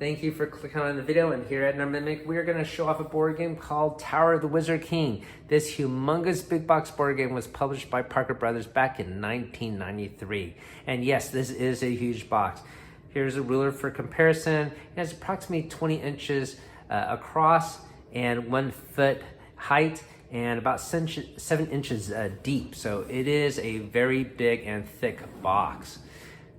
Thank you for clicking on the video, and here at Mimic, we are going to show off a board game called Tower of the Wizard King. This humongous big box board game was published by Parker Brothers back in 1993. And yes, this is a huge box. Here's a ruler for comparison. It has approximately 20 inches across and 1 foot height and about 7 inches deep. So it is a very big and thick box.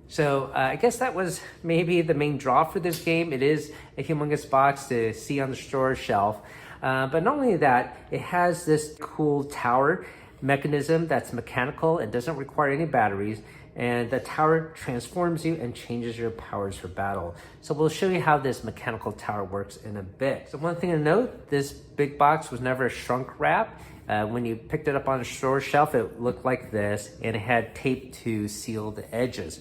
So I guess that was maybe the main draw for this game. It is a humongous box to see on the store shelf. But not only that, it has this cool tower mechanism that's mechanical and doesn't require any batteries. And the tower transforms you and changes your powers for battle. So we'll show you how this mechanical tower works in a bit. So one thing to note, this big box was never shrunk wrap. When you picked it up on the store shelf, it looked like this, and it had tape to seal the edges.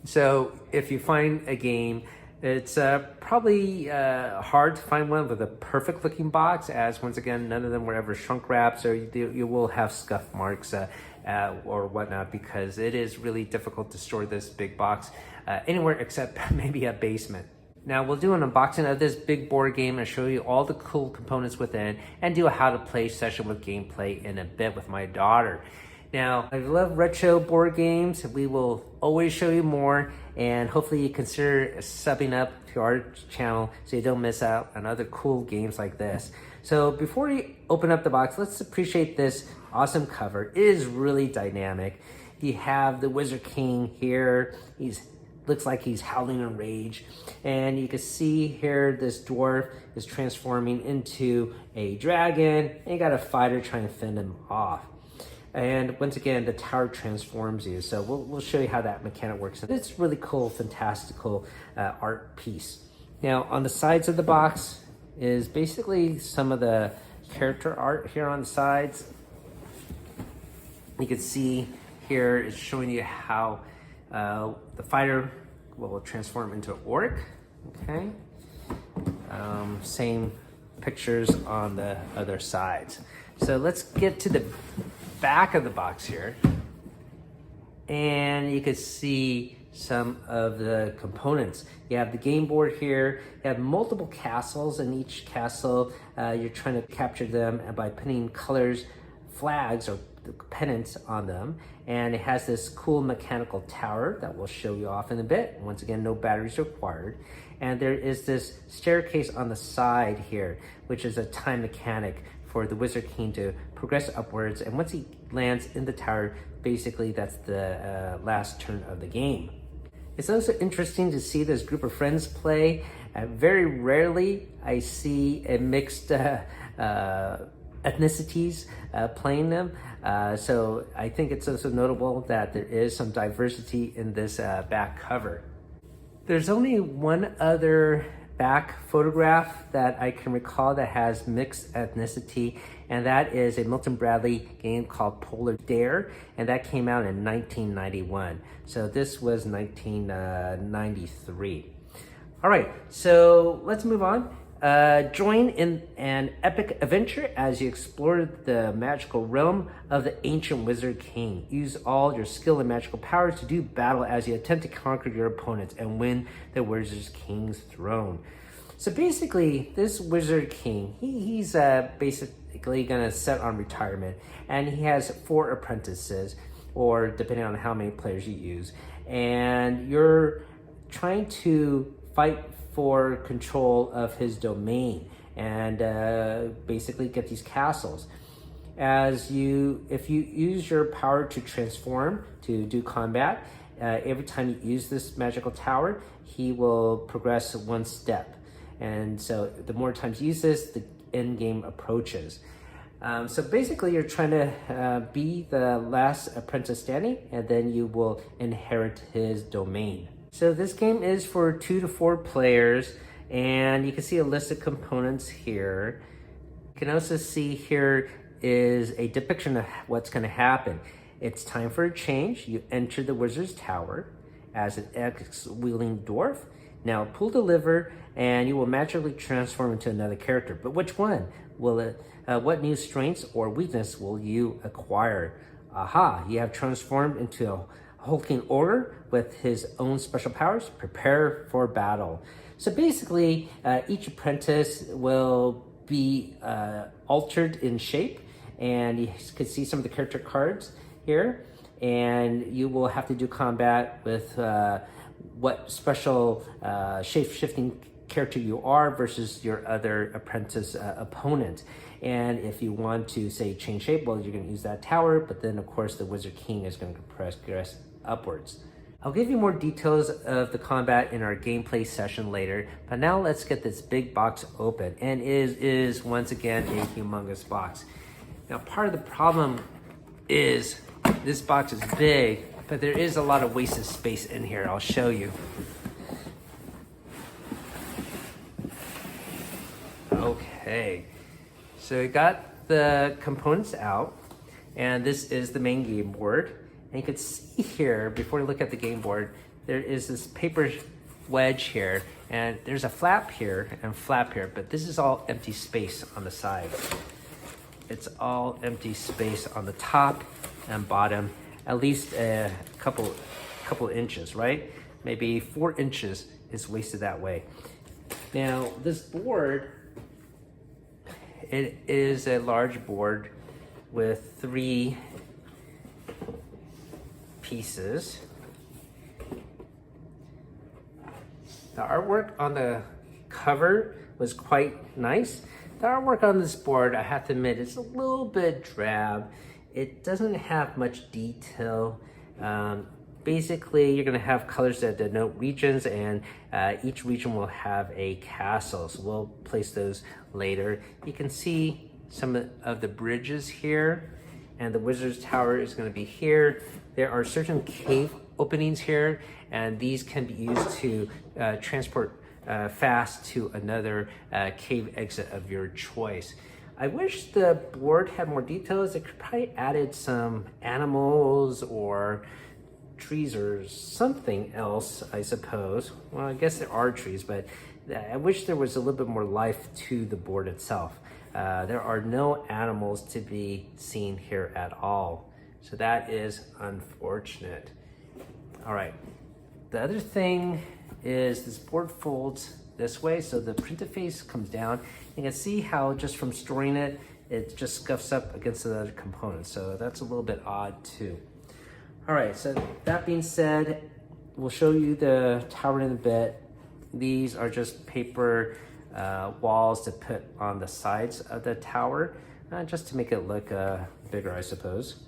So if you find a game, it's probably hard to find one with a perfect looking box, as once again, none of them were ever shrunk wrapped, so you will have scuff marks or whatnot, because it is really difficult to store this big box anywhere except maybe a basement. Now we'll do an unboxing of this big board game and show you all the cool components within, and do a how to play session with gameplay in a bit with my daughter. Now, I love retro board games. We will always show you more, and hopefully you consider subbing up to our channel so you don't miss out on other cool games like this. So before we open up the box, let's appreciate this awesome cover. It is really dynamic. You have the Wizard King here. Looks like he's howling in rage, and you can see here this dwarf is transforming into a dragon, and you got a fighter trying to fend him off. And once again, the tower transforms you. So we'll show you how that mechanic works. It's really cool, fantastical art piece. Now on the sides of the box is basically some of the character art here on the sides. You can see here is showing you how the fighter will transform into an orc. Okay. Same pictures on the other sides. So let's get to the back of the box here, and you can see some of the components. You have the game board here. You have multiple castles. In each castle, you're trying to capture them by putting colors, flags, or pennants on them. And it has this cool mechanical tower that we'll show you off in a bit. Once again, no batteries required. And there is this staircase on the side here, which is a time mechanic for the Wizard King to progress upwards, and once he lands in the tower, basically that's the last turn of the game. It's also interesting to see this group of friends play. Very rarely I see a mixed ethnicities playing them, so I think it's also notable that there is some diversity in this back cover. There's only one other back photograph that I can recall that has mixed ethnicity, and that is a Milton Bradley game called Polar Dare, and that came out in 1991. So this was 1993. All right, so let's move on. Join in an epic adventure as you explore the magical realm of the ancient Wizard King. Use all your skill and magical powers to do battle as you attempt to conquer your opponents and win the Wizard King's throne. So basically, this Wizard King, he's basically gonna set on retirement, and he has 4 apprentices, or depending on how many players you use, and you're trying to fight for control of his domain and basically get these castles. If you use your power to transform to do combat, every time you use this magical tower, he will progress 1 step. And so the more times you use this, the end game approaches. So basically you're trying to be the last apprentice standing, and then you will inherit his domain. So this game is for 2 to 4 players, and you can see a list of components here. You can also see here is a depiction of what's going to happen. It's time for a change. You enter the wizard's tower as an axe-wielding dwarf. Now pull the lever and you will magically transform into another character. But which one? What new strengths or weakness will you acquire? Aha, you have transformed into Hulking order with his own special powers. Prepare for battle. So basically, each apprentice will be altered in shape, and you can see some of the character cards here, and you will have to do combat with what special shape-shifting character you are versus your other apprentice opponent. And if you want to, say, change shape, well, you're going to use that tower, but then, of course, the Wizard King is going to progress upwards. I'll give you more details of the combat in our gameplay session later, but now let's get this big box open. And it is once again a humongous box. Now, part of the problem is this box is big, but there is a lot of wasted space in here. I'll show you. Okay, so we got the components out, and this is the main game board. And you can see here, before you look at the game board, there is this paper wedge here, and there's a flap here and flap here, but this is all empty space on the sides. It's all empty space on the top and bottom, at least a couple inches, right? Maybe 4 inches is wasted that way. Now, this board, it is a large board with 3 pieces. The artwork on the cover was quite nice. The artwork on this board, I have to admit, is a little bit drab. It doesn't have much detail. Basically, you're going to have colors that denote regions, and each region will have a castle. So we'll place those later. You can see some of the bridges here, and the Wizard's Tower is going to be here. There are certain cave openings here, and these can be used to transport fast to another cave exit of your choice. I wish the board had more details. It could probably added some animals or trees or something else, I suppose. Well, I guess there are trees, but I wish there was a little bit more life to the board itself. There are no animals to be seen here at all. So that is unfortunate. All right, the other thing is this board folds this way, so the printed face comes down. You can see how just from storing it, it just scuffs up against the other components. So that's a little bit odd too. All right, so that being said, we'll show you the tower in a bit. These are just paper walls to put on the sides of the tower, just to make it look bigger, I suppose.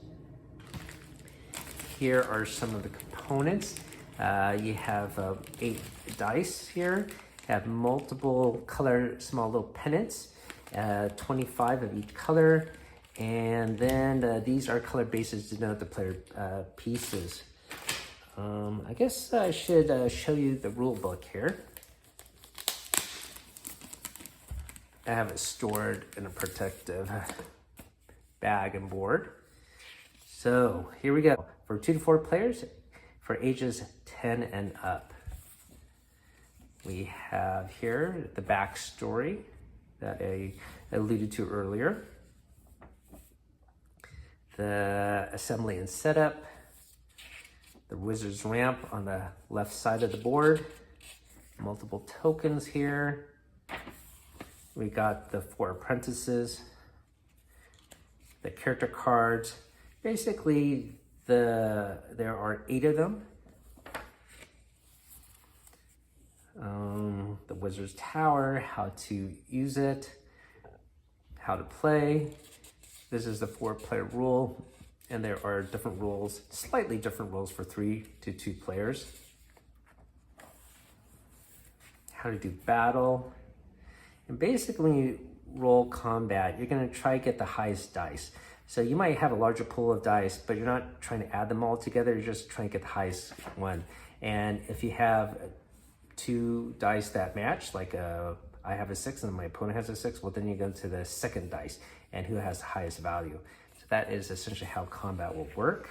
Here are some of the components. You have 8 dice here. You have multiple color, small little pennants, 25 of each color. And then these are color bases to denote the player pieces. I guess I should show you the rule book here. I have it stored in a protective bag and board. So here we go. For 2 to 4 players, for ages 10 and up. We have here the backstory that I alluded to earlier. The assembly and setup. The wizard's ramp on the left side of the board. Multiple tokens here. We got the 4 apprentices. The character cards. Basically, there are 8 of them. The Wizard's Tower, how to use it, how to play. This is the 4-player rule, and there are different rules, slightly different rules for 3 to 2 players. How to do battle. And basically, when you roll combat, you're going to try to get the highest dice. So you might have a larger pool of dice, but you're not trying to add them all together. You're just trying to get the highest one. And if you have 2 dice that match, like I have a 6 and my opponent has a 6, well, then you go to the second dice and who has the highest value. So that is essentially how combat will work.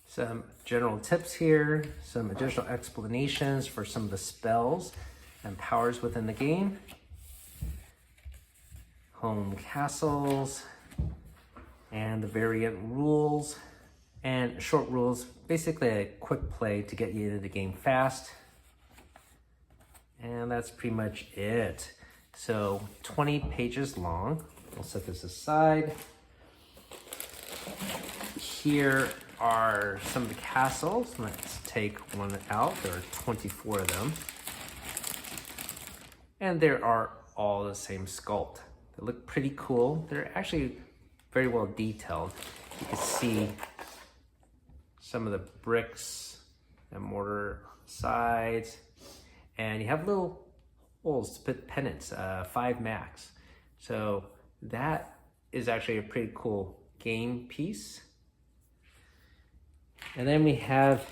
Some general tips here, some additional explanations for some of the spells and powers within the game. Home castles and the variant rules. And short rules, basically a quick play to get you into the game fast. And that's pretty much it. So 20 pages long. We'll set this aside. Here are some of the castles. Let's take one out. There are 24 of them. And there are all the same sculpt. They look pretty cool. They're actually very well detailed. You can see some of the bricks and mortar sides. And you have little holes to put pennants, 5 max. So that is actually a pretty cool game piece. And then we have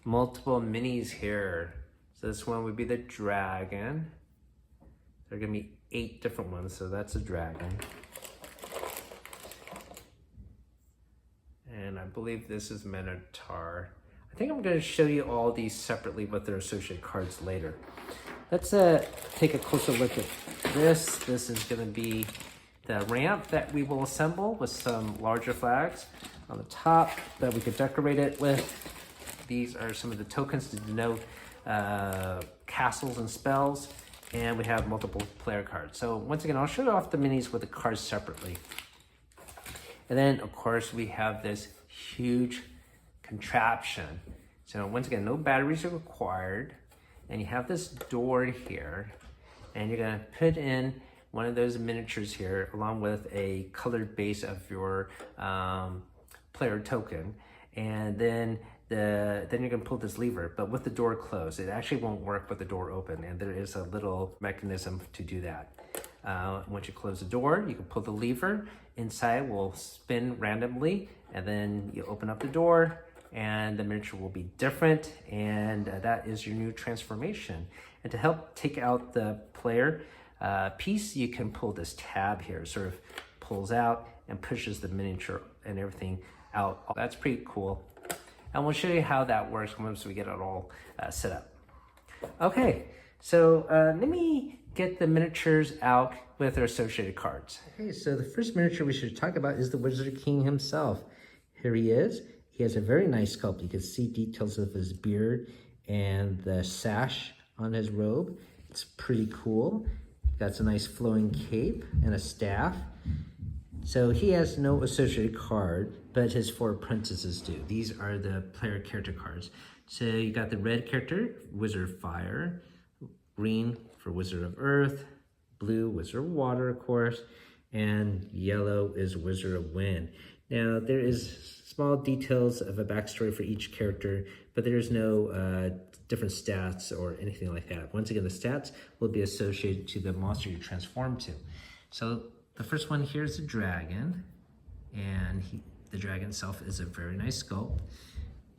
multiple minis here. So this one would be the dragon. There are gonna be 8 different ones, so that's a dragon. And I believe this is Minotaur. I think I'm gonna show you all these separately with their associated cards later. Let's take a closer look at this. This is gonna be the ramp that we will assemble with some larger flags on the top that we could decorate it with. These are some of the tokens to denote castles and spells, and we have multiple player cards. So once again, I'll show you off the minis with the cards separately. And then of course we have this huge contraption. So once again, no batteries are required. And you have this door here, and you're gonna put in one of those miniatures here along with a colored base of your player token. And then you're gonna pull this lever, but with the door closed. It actually won't work with the door open, and there is a little mechanism to do that. Once you close the door, you can pull the lever. Inside will spin randomly, and then you open up the door, and the miniature will be different, and that is your new transformation. And to help take out the player piece, you can pull this tab here. It sort of pulls out and pushes the miniature and everything out. That's pretty cool. And we'll show you how that works once we get it all set up. Okay, so let me get the miniatures out with their associated cards. Okay, so the first miniature we should talk about is the Wizard King himself. Here he is. He has a very nice sculpt. You can see details of his beard and the sash on his robe. It's pretty cool. Got a nice flowing cape and a staff. So he has no associated card, but his 4 apprentices do. These are the player character cards. So you got the red character, Wizard of Fire, green for Wizard of Earth, blue, Wizard of Water, of course, and yellow is Wizard of Wind. Now, there is small details of a backstory for each character, but there's no different stats or anything like that. Once again, the stats will be associated to the monster you transform to. So the first one here is the dragon, and the dragon itself is a very nice sculpt.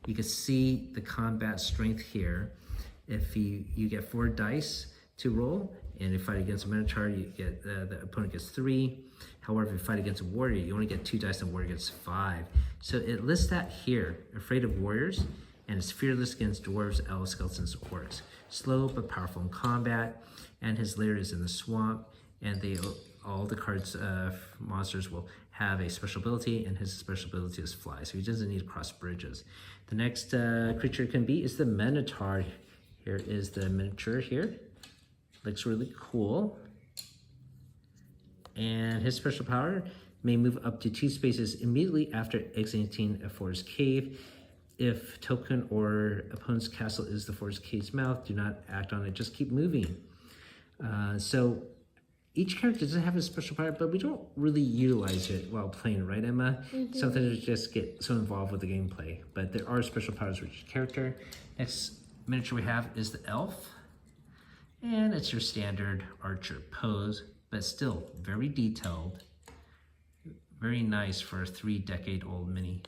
You can see the combat strength here. If you get 4 dice to roll, and if you fight against a Minotaur, you get the opponent gets 3. However, if you fight against a warrior, you only get 2 dice, and warrior gets 5. So it lists that here: afraid of warriors, and is fearless against dwarves, elves, skeletons, orcs. Slow but powerful in combat, and his lair is in the swamp. And all the cards monsters will have a special ability, and his special ability is fly, so he doesn't need to cross bridges. The next creature it can be is the Minotaur. Here is the miniature here. Looks really cool. And his special power may move up to 2 spaces immediately after exiting a forest cave. If token or opponent's castle is the forest cave's mouth, do not act on it, just keep moving. So each character doesn't have a special power, but we don't really utilize it while playing, right, Emma? Mm-hmm. Sometimes we just get so involved with the gameplay, but there are special powers for each character. Next miniature we have is the elf, and it's your standard archer pose, but still very detailed, very nice for a 3-decade-old mini.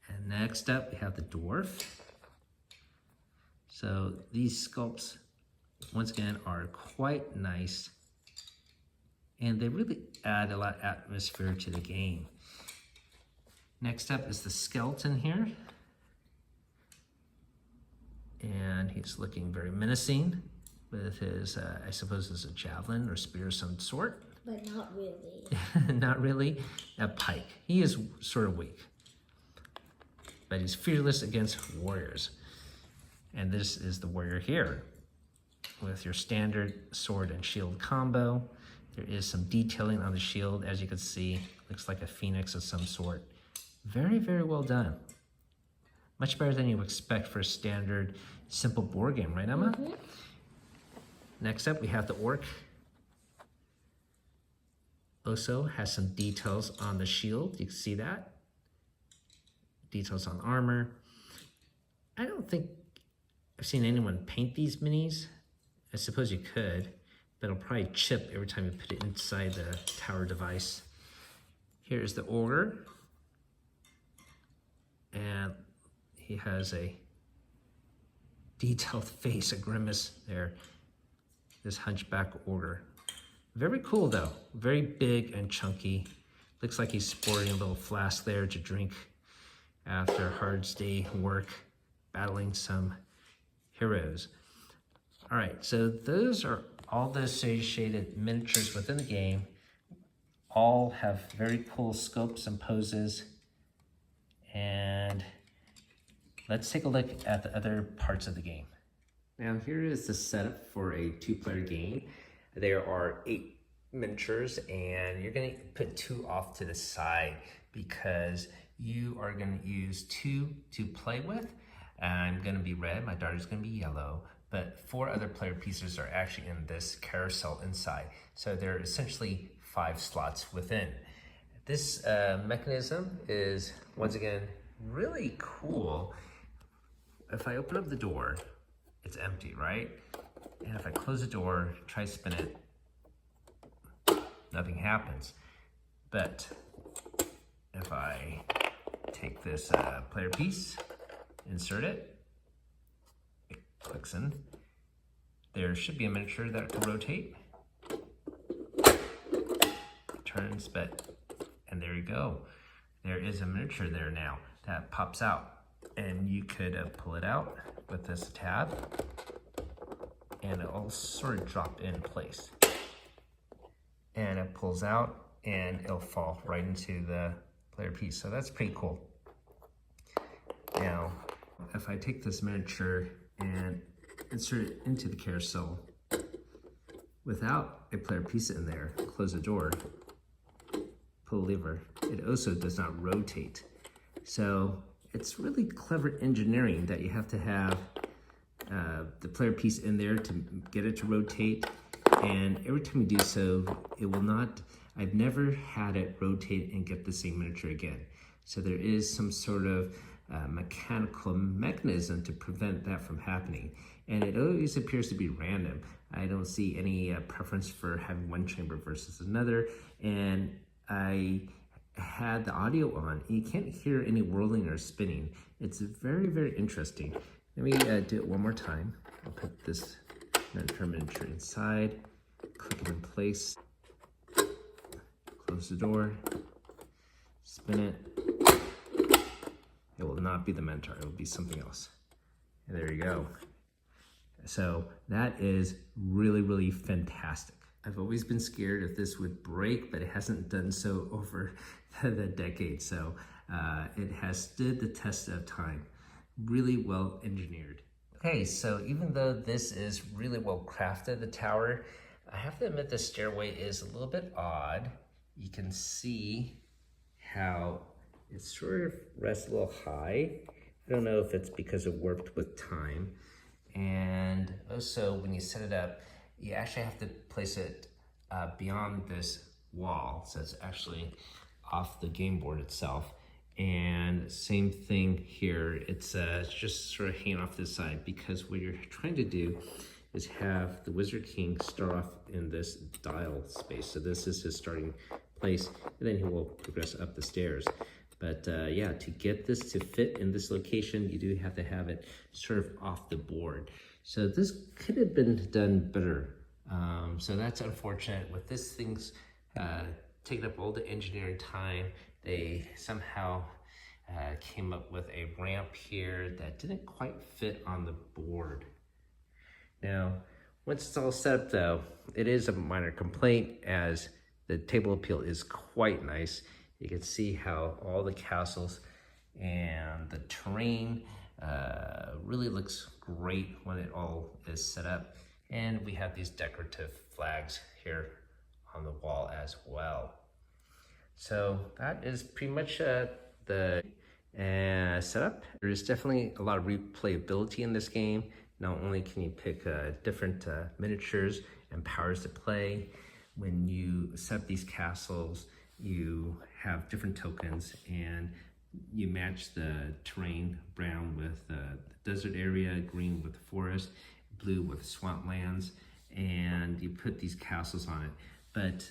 And next up we have the dwarf. So these sculpts, once again, are quite nice, and they really add a lot of atmosphere to the game. Next up is the skeleton here, and he's looking very menacing with his, I suppose it's a javelin or spear of some sort. But not really. Not really. A pike. He is sort of weak. But he's fearless against warriors. And this is the warrior here with your standard sword and shield combo. There is some detailing on the shield, as you can see. Looks like a phoenix of some sort. Very, very well done. Much better than you expect for a standard, simple board game, right, Emma? Mm-hmm. Next up, we have the orc. Also has some details on the shield. You can see that. Details on armor. I don't think I've seen anyone paint these minis. I suppose you could, but it'll probably chip every time you put it inside the tower device. Here's the ogre. And he has a detailed face, a grimace there. This hunchback ogre. Very cool though, very big and chunky. Looks like he's sporting a little flask there to drink after a hard day's work, battling some heroes. All right, so those are all the shaded miniatures within the game. All have very cool scopes and poses. And let's take a look at the other parts of the game. Now here is the setup for a 2-player game. There are 8 miniatures and you're gonna put 2 off to the side because you are gonna use 2 to play with. I'm gonna be red, my daughter's gonna be yellow, but 4 other player pieces are actually in this carousel inside. So there are essentially 5 slots within. This mechanism is, once again, really cool. If I open up the door, it's empty, right? And if I close the door, try to spin it, nothing happens. But if I take this player piece, insert it, it clicks in. There should be a miniature that can rotate. It turns, and there you go. There is a miniature there now that pops out. And you could pull it out with this tab and it'll sort of drop in place. And it pulls out and it'll fall right into the player piece. So that's pretty cool. Now, if I take this miniature and insert it into the carousel without a player piece in there, close the door, pull the lever, it also does not rotate. So it's really clever engineering that you have to have the player piece in there to get it to rotate. And every time you do so, it will not, I've never had it rotate and get the same miniature again. So there is some sort of mechanical mechanism to prevent that from happening. And it always appears to be random. I don't see any preference for having one chamber versus another. And I had the audio on. You can't hear any whirling or spinning. It's very, very interesting. Let me do it one more time. I'll put this miniature inside, click it in place, close the door, spin it. It will not be the Mentor, it will be something else. And there you go. So that is really, really fantastic. I've always been scared if this would break, but it hasn't done so over the decade. So it has stood the test of time. Really well engineered. Okay, so even though this is really well crafted, the tower, I have to admit the stairway is a little bit odd. You can see how it sort of rests a little high. I don't know if it's because it warped with time. And also when you set it up, you actually have to place it beyond this wall. So it's actually off the game board itself. And same thing here, it's just sort of hanging off this side because what you're trying to do is have the Wizard King start off in this dial space. So this is his starting place, and then he will progress up the stairs. But yeah, to get this to fit in this location, you do have to have it sort of off the board. So this could have been done better. So that's unfortunate. With this thing's taking up all the engineering time, they somehow came up with a ramp here that didn't quite fit on the board. Now, once it's all set up though, it is a minor complaint as the table appeal is quite nice. You can see how all the castles and the terrain really looks great when it all is set up. And we have these decorative flags here on the wall as well. So that is pretty much the setup. There is definitely a lot of replayability in this game. Not only can you pick different miniatures and powers to play, when you set up these castles, you have different tokens and you match the terrain: brown with the desert area, green with the forest, blue with swamplands, and you put these castles on it. But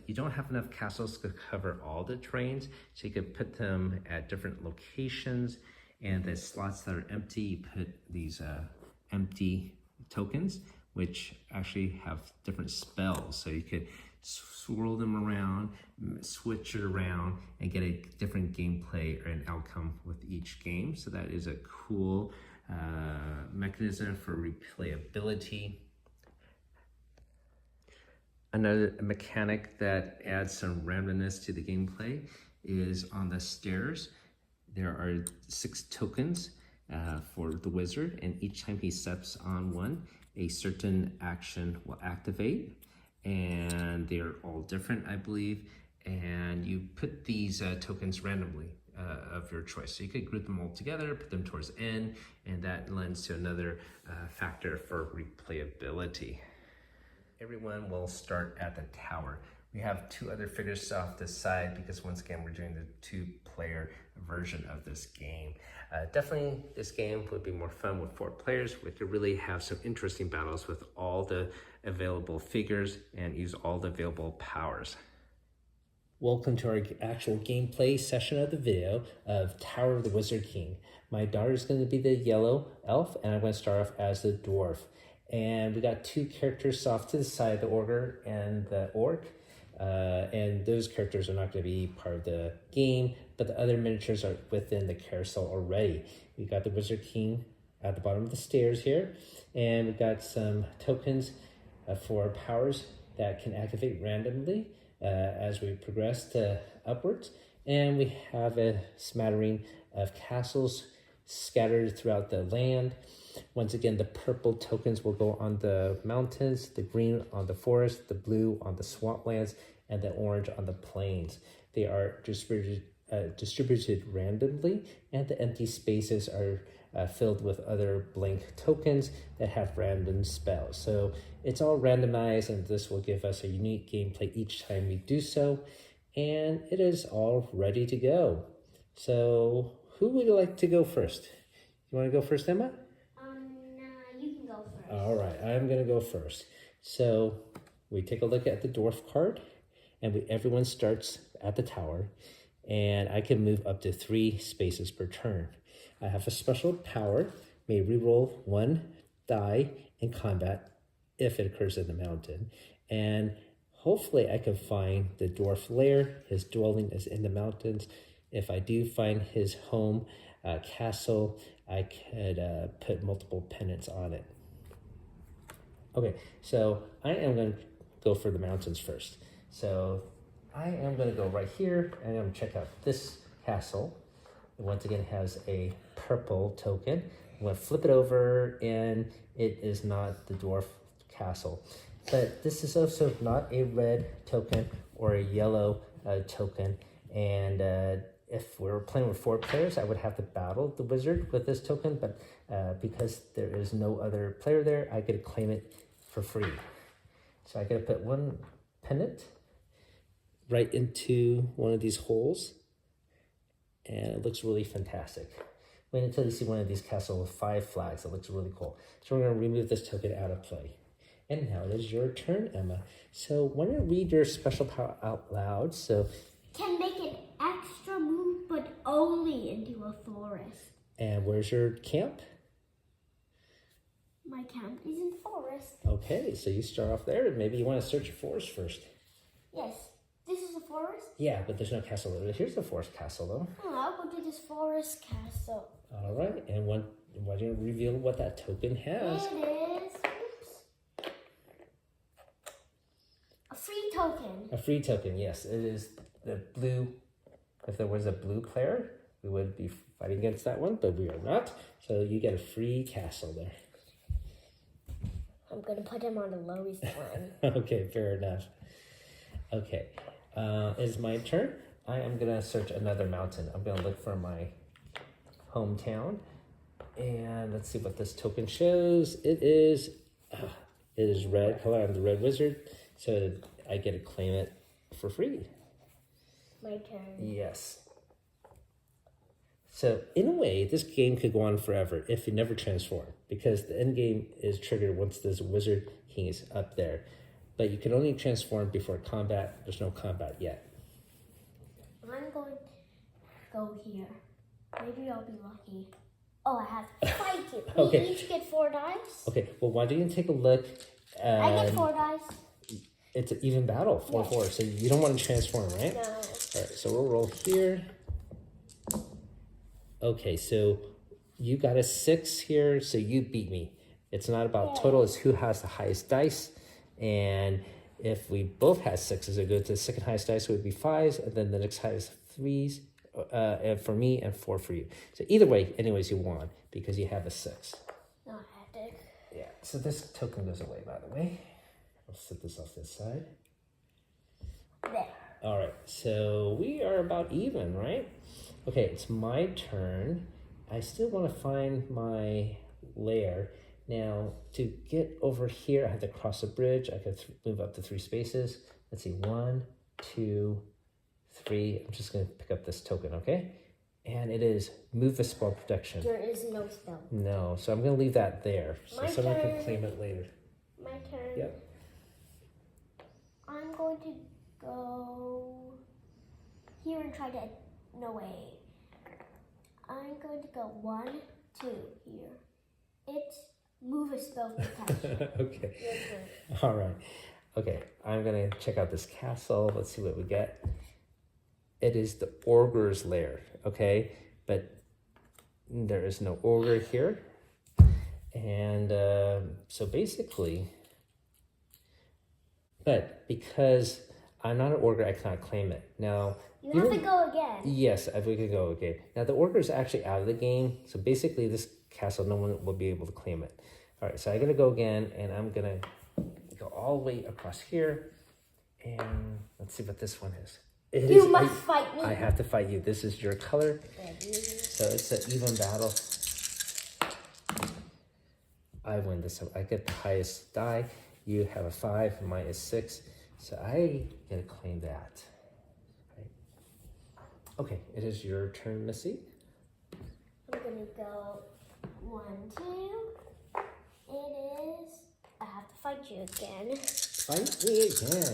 you don't have enough castles to cover all the terrains, so you could put them at different locations, and the slots that are empty, you put these empty tokens, which actually have different spells. So you could swirl them around, switch it around, and get a different gameplay or an outcome with each game. So that is a cool mechanism for replayability. Another mechanic that adds some randomness to the gameplay is on the stairs. There are 6 tokens for the wizard, and each time he steps on one, a certain action will activate, and they're all different, I believe, and you put these tokens randomly of your choice. So you could group them all together, put them towards the end, and that lends to another factor for replayability. Everyone will start at the tower. We have 2 other figures off this side because once again, we're doing the 2-player version of this game. Definitely this game would be more fun with 4 players. We could really have some interesting battles with all the available figures and use all the available powers. Welcome to our actual gameplay session of the video of Tower of the Wizard King. My daughter is going to be the yellow elf, and I'm going to start off as the dwarf. And we got 2 characters off to the side, the ogre and the orc. And those characters are not going to be part of the game, but the other miniatures are within the carousel already. We got the Wizard King at the bottom of the stairs here, and we got some tokens for powers that can activate randomly as we progress to upwards. And we have a smattering of castles scattered throughout the land. Once again, the purple tokens will go on the mountains, the green on the forest, the blue on the swamplands, and the orange on the plains. They are distributed randomly, and the empty spaces are filled with other blank tokens that have random spells. So it's all randomized, and this will give us a unique gameplay each time we do so. And it is all ready to go. So who would like to go first? You want to go first, Emma? You can go first. All right, I'm going to go first. So we take a look at the dwarf card, and everyone starts at the tower, and I can move up to 3 spaces per turn. I have a special power, may reroll 1 die in combat if it occurs in the mountain, and hopefully I can find the dwarf lair. His dwelling is in the mountains. If I do find his home castle, I could put multiple pennants on it. Okay, so I am going to go for the mountains first. So I am going to go right here, and I'm going to check out this castle. It once again has a purple token. I'm going to flip it over, and it is not the dwarf castle. But this is also not a red token or a yellow token, and if we were playing with 4 players, I would have to battle the wizard with this token, but because there is no other player there, I could claim it for free. So I could put 1 pennant right into one of these holes, and it looks really fantastic. Wait until you see one of these castles with 5 flags. It looks really cool. So we're going to remove this token out of play. And now it is your turn, Emma. So why don't you read your special power out loud? So can make an extra move, but only into a forest. And where's your camp? My camp is in forest. Okay, so you start off there. Maybe you want to search a forest first. Yes. This is a forest? Yeah, but there's no castle there. Here's the forest castle, though. Oh, I'll go to this forest castle. All right, and why don't you reveal what that token has? It is, oops, a free token. A free token, yes. It is the blue. If there was a blue player, we would be fighting against that one, but we are not. So you get a free castle there. I'm gonna put him on the lowest one. Okay, fair enough. Okay, it's my turn. I am gonna search another mountain. I'm gonna look for my hometown, and let's see what this token shows. It is red color. I'm the red wizard, so I get to claim it for free. My turn. Yes. So in a way, this game could go on forever if you never transform, because the end game is triggered once this wizard king is up there. But you can only transform before combat. There's no combat yet. I'm going to go here. Maybe I'll be lucky. Oh, I have to fight you. Okay. We each get 4 dice. Okay, well, why don't you take a look? I get 4 dice. It's an even battle, 4-4. So you don't want to transform, right? No. All right, so we'll roll here. Okay, so you got a 6 here, so you beat me. It's not about total, it's who has the highest dice. And if we both had 6s, it goes to the second highest dice, would be 5s, and then the next highest 3s for me and 4 for you. So either way, anyways, you won because you have a 6. Not hectic. Yeah, so this token goes away, by the way. I'll set this off this side. There. All right, so we are about even, right? Okay, it's my turn. I still want to find my lair. Now, to get over here, I have to cross a bridge. I could move up to 3 spaces. Let's see, 1, 2, 3. I'm just going to pick up this token, okay? And it is move the spell protection. There is no spell. No, so I'm going to leave that there. So someone can claim it later. My turn. Yep. I'm going to go here and try to... No, way. I'm going to go 1, 2 here. It's move a spell protection. Okay. Your turn. All right. Okay, I'm going to check out this castle. Let's see what we get. It is the ogre's lair, okay? But there is no ogre here. And so basically, but because I'm not an ogre, I cannot claim it. Now, You have to go again. yes, we could go again. Now, the ogre is actually out of the game. So basically, this castle, no one will be able to claim it. All right, so I'm going to go again, and I'm going to go all the way across here. And let's see what this one is. You must fight me. I have to fight you. This is your color. Ready. So it's an even battle. I win this. I get the highest die. You have a 5. Mine is 6. So I get to claim that. Right. Okay, it is your turn, Missy. I'm going to go 1, 2. It is... I have to fight you again. Fight me again.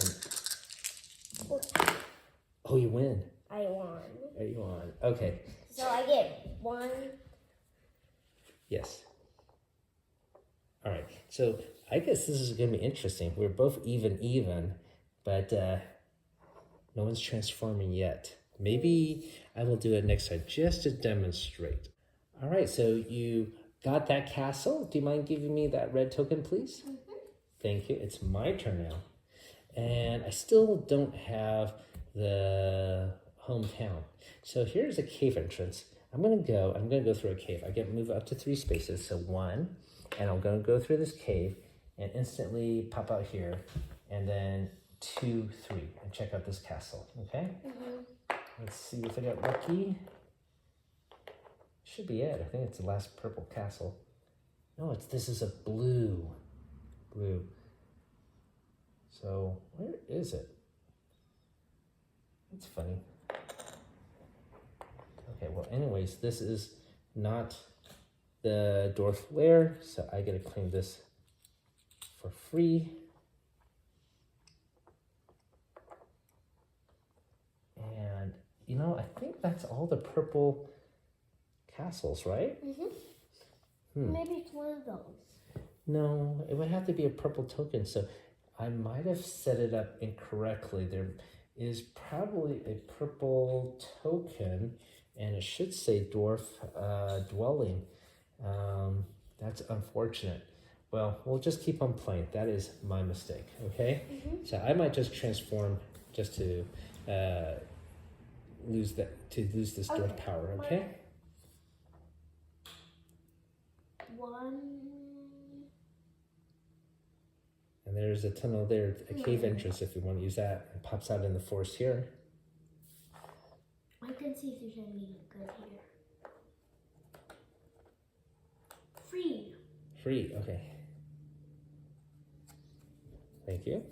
Oh, you win. I won. There you won. Okay. So I get 1. Yes. All right. So I guess this is going to be interesting. We're both even, but no one's transforming yet. Maybe I will do it next time just to demonstrate. All right. So you got that castle. Do you mind giving me that red token, please? Mm-hmm. Thank you. It's my turn now. And I still don't have the hometown. So here's a cave entrance. I'm gonna go through a cave. I get move up to 3 spaces, so 1, and I'm gonna go through this cave and instantly pop out here, and then 2, 3, and check out this castle, okay? Mm-hmm. Let's see if I got lucky. Should be it. I think it's the last purple castle. No, this is a blue. So where is it? It's funny. Okay, well, anyways, this is not the dwarf lair, so I get to claim this for free. And, you know, I think that's all the purple castles, right? Mm-hmm. Maybe it's one of those. No, it would have to be a purple token, so I might have set it up incorrectly. There is probably a purple token, and it should say dwarf dwelling. That's unfortunate. Well, we'll just keep on playing. That is my mistake, okay? Mm-hmm. So I might just transform just to lose this dwarf power. Okay. One. And there's a tunnel there, a cave entrance if you want to use that. It pops out in the forest here. I can see if there's anything good here. Free, okay. Thank you.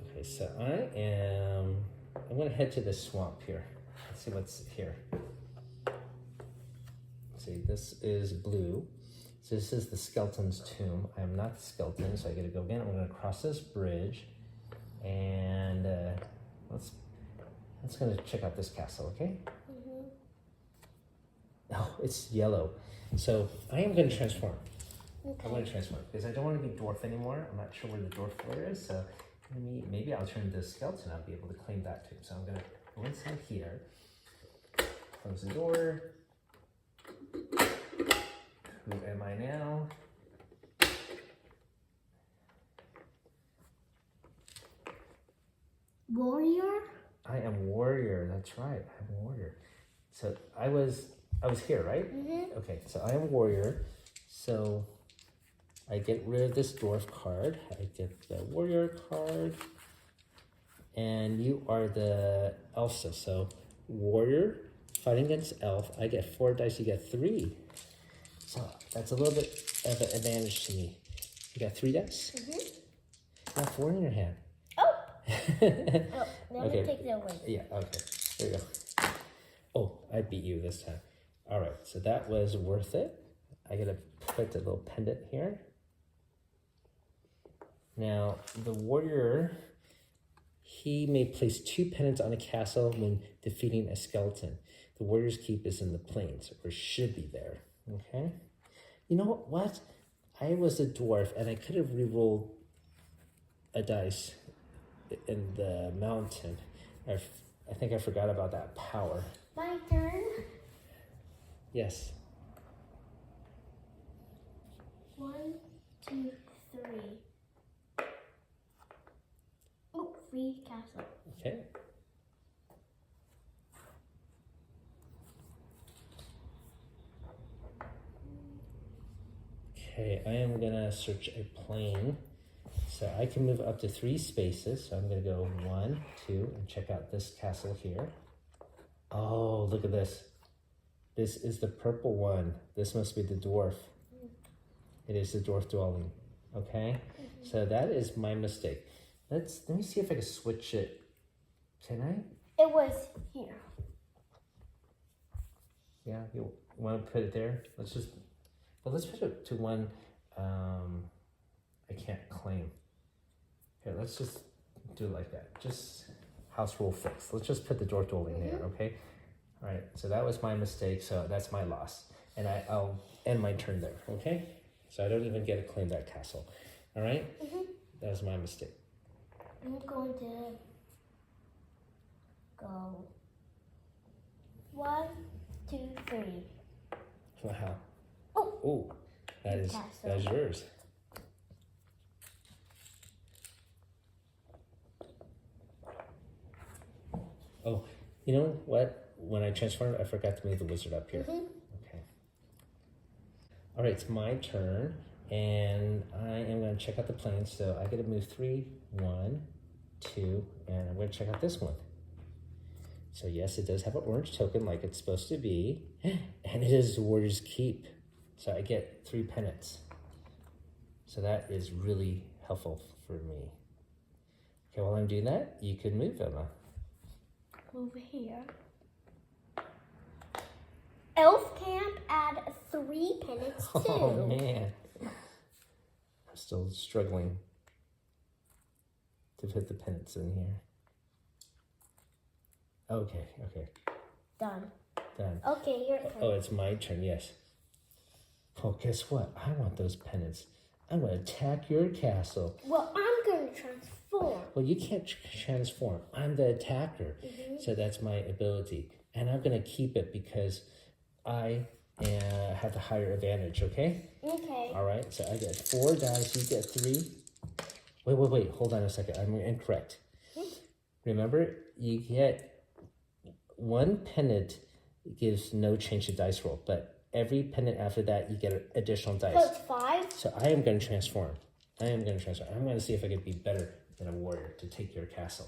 Okay, so I'm gonna head to the swamp here. Let's see what's here. Let's see, this is blue. So this is the skeleton's tomb. I am not the skeleton, so I gotta go again. I'm gonna cross this bridge and let's gonna check out this castle, okay? Oh, it's yellow. So I am gonna transform. Okay. I'm gonna transform because I don't want to be dwarf anymore. I'm not sure where the dwarf floor is, so maybe I'll turn into a skeleton. I'll be able to claim that too. So I'm gonna go inside here, close the door. Who am I now? Warrior? I am warrior. That's right. I'm warrior. So I was here, right? Mm-hmm. Okay. So I am warrior. So I get rid of this dwarf card. I get the warrior card. And you are the elf. So warrior fighting against elf. I get 4 dice. You get 3. So that's a little bit of an advantage to me. You got 3 dice. Mm-hmm. You got 4 in your hand. Oh. Let me take that away. Yeah. Okay. There you go. Oh, I beat you this time. All right. So that was worth it. I gotta put a little pendant here. Now, the warrior, he may place 2 pendants on a castle when defeating a skeleton. The warrior's keep is in the plains, or should be there. Okay? You know what? I was a dwarf, and I could have re-rolled a dice in the mountain. I think I forgot about that power. My turn. Yes. 1, 2, 3. Oh, free castle. Okay. Okay, I am gonna search a plane. So I can move up to 3 spaces. So I'm gonna go 1, 2, and check out this castle here. Oh, look at this. This is the purple one. This must be the dwarf. It is the dwarf dwelling. Okay? So that is my mistake. Let me see if I can switch it. Can I? It was here. Yeah, you want to put it there? Let's put it to one I can't claim. Here, let's just do it like that. Just house rule fixed. Let's just put the dwarf dwelling there, okay? All right, so that was my mistake, so that's my loss. And I'll end my turn there, okay? So I don't even get to claim that castle. All right? That was my mistake. I'm going to go 1, 2, 3. Wow. Oh, Oh, that's yours. Oh, you know what? When I transformed, I forgot to move the wizard up here. Okay. All right, it's my turn, and I am going to check out the plane. So I get to move 3, 1, 2, and I'm going to check out this one. So yes, it does have an orange token like it's supposed to be, and it is the warrior's keep. So I get 3 pennants. So that is really helpful for me. Okay, while I'm doing that, you can move, Emma. Over here. Elf camp, add 3 pennants too. Oh man, I'm still struggling to put the pennants in here. Okay. Done. Done. Okay, your turn. Oh, it's my turn, yes. Oh, guess what? I want those pennants. I'm going to attack your castle. Well, I'm going to transform. Well, you can't transform. I'm the attacker. So that's my ability. And I'm going to keep it because I have the higher advantage, okay? Okay. All right, so I get 4 dice. You get 3. Wait. Hold on a second. I'm incorrect. Remember, you get one pennant gives no change to dice roll, but every pennant after that, you get additional dice. So it's 5? So I am going to transform. I'm going to see if I can be better than a warrior to take your castle.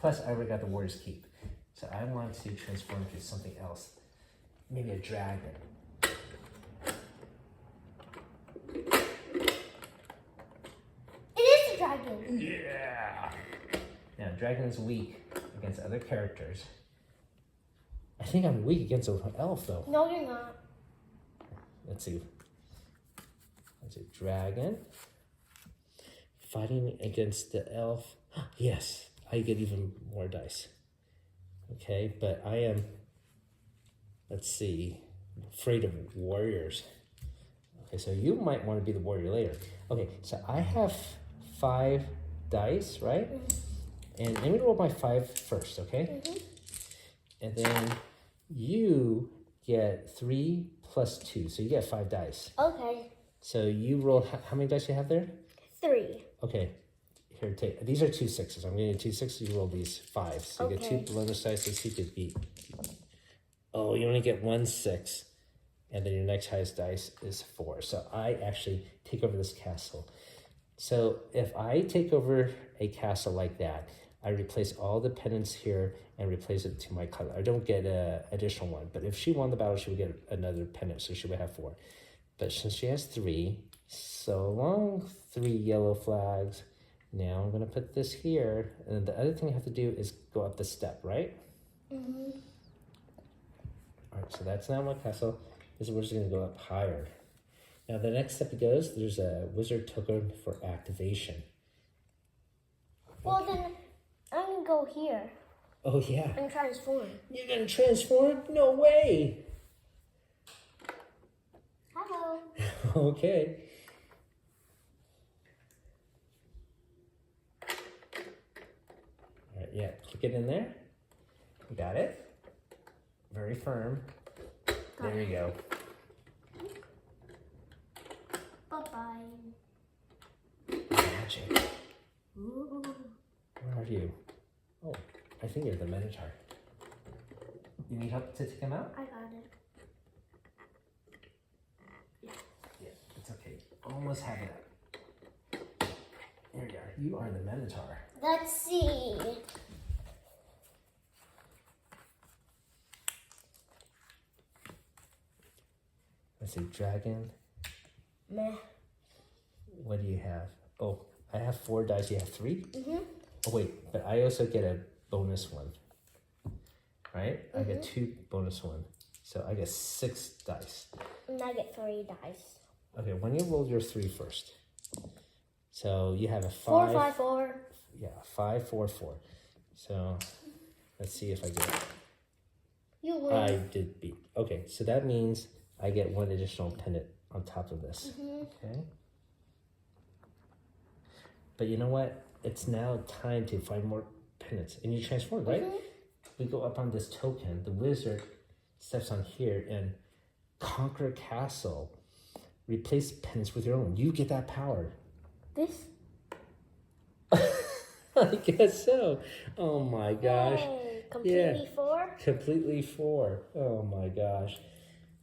Plus, I already got the warrior's keep. So I want to transform to something else. Maybe a dragon. It is a dragon. Yeah! Now, dragon is weak against other characters. I think I'm weak against an elf, though. No, you're not. Let's see. That's a dragon. Fighting against the elf. Yes, I get even more dice. Okay, but I am, let's see, afraid of warriors. Okay, so you might want to be the warrior later. Okay, so I have 5 dice, right? And let me roll my 5 first, okay? And then you get 3 plus 2, so you get 5 dice. Okay. So you roll, how many dice you have there? 3. Okay, here, take, these are 2 6s. I'm getting 2 6s, you roll these 5s. So you get 2 bonus dice, let's see if you beat. Oh, you only get 1 6. And then your next highest dice is 4. So I actually take over this castle. So if I take over a castle like that, I replace all the pennants here and replace it to my color. I don't get an additional one, but if she won the battle, she would get another pennant, so she would have 4. But since she has 3, so long 3 yellow flags. Now I'm gonna put this here, and the other thing I have to do is go up the step, right? All right, so that's now my castle. We're just gonna go up higher. Now the next step it goes, there's a wizard token for activation. Well, then I'm going to go here Oh yeah, and transform. you're gonna transform? No way. Hello. Okay. All right, yeah, click it in there. You got it. Very firm. There you go. Bye-bye. Magic. Ooh. Where are you? Oh, I think you're the Minotaur. You need help to take him out? I got it. Yeah, it's okay. Almost have it. There you are. You are the Minotaur. Let's see. Let's see, dragon. Meh. What do you have? Oh, I have 4 dice. You have 3? Mm-hmm. Oh, wait, but I also get a bonus one. Right? I get 2 bonus one. So I get 6 dice. And I get 3 dice. Okay, when you roll your 3 first. So you have a 5. 4, 5, 4. Yeah, 5, 4, 4. So let's see if I get it. You win. I did beat. Okay, so that means I get 1 additional pennant on top of this. Okay. But you know what? It's now time to find more pennants. And you transform, right? We go up on this token. The wizard steps on here and conquer castle. Replace pennants with your own. You get that power. This? I guess so. Oh my gosh. Yay. Completely 4? Completely 4. Oh my gosh.